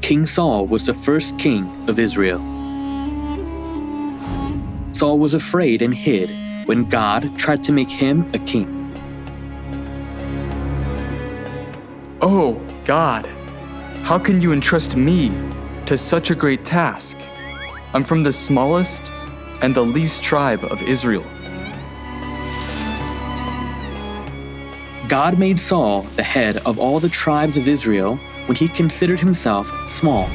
King Saul was the first king of Israel. Saul was afraid and hid when God tried to make him a king. Oh, God, how can you entrust me to such a great task? I'm from the smallest and the least tribe of Israel. God made Saul the head of all the tribes of Israel when he considered himself small.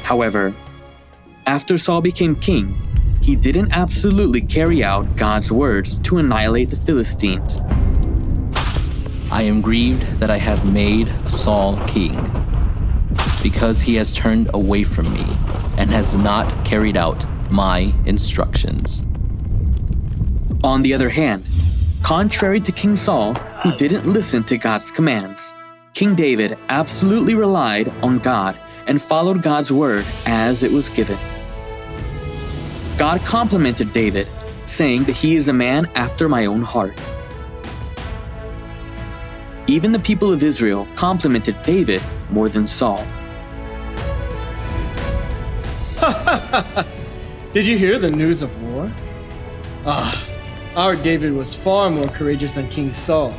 However, after Saul became king, he didn't absolutely carry out God's words to annihilate the Philistines. I am grieved that I have made Saul king, because he has turned away from me and has not carried out my instructions. On the other hand, contrary to King Saul, who didn't listen to God's commands, King David absolutely relied on God and followed God's word as it was given. God complimented David, saying that he is a man after my own heart. Even the people of Israel complimented David more than Saul. Did you hear the news of war? Our David was far more courageous than King Saul.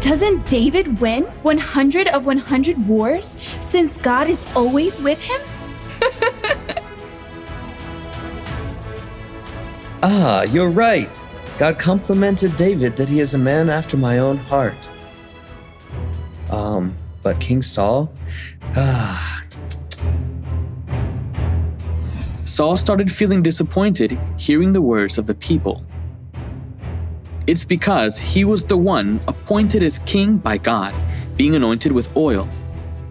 Doesn't David win 100 of 100 wars since God is always with him? You're right. God complimented David that he is a man after my own heart. But King Saul? Saul started feeling disappointed hearing the words of the people. It's because he was the one appointed as king by God, being anointed with oil.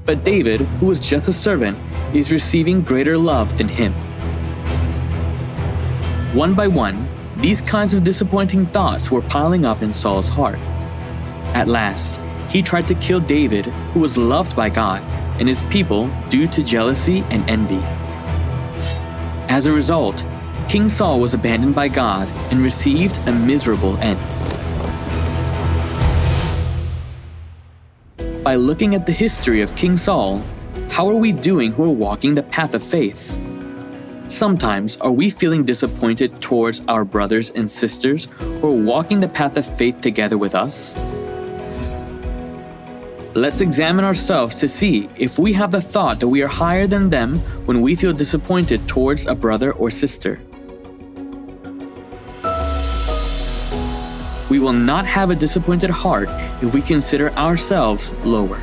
But David, who was just a servant, is receiving greater love than him. One by one, these kinds of disappointing thoughts were piling up in Saul's heart. At last, he tried to kill David, who was loved by God and his people due to jealousy and envy. As a result, King Saul was abandoned by God and received a miserable end. By looking at the history of King Saul, how are we doing who are walking the path of faith? Sometimes, are we feeling disappointed towards our brothers and sisters who are walking the path of faith together with us? Let's examine ourselves to see if we have the thought that we are higher than them when we feel disappointed towards a brother or sister. We will not have a disappointed heart if we consider ourselves lower.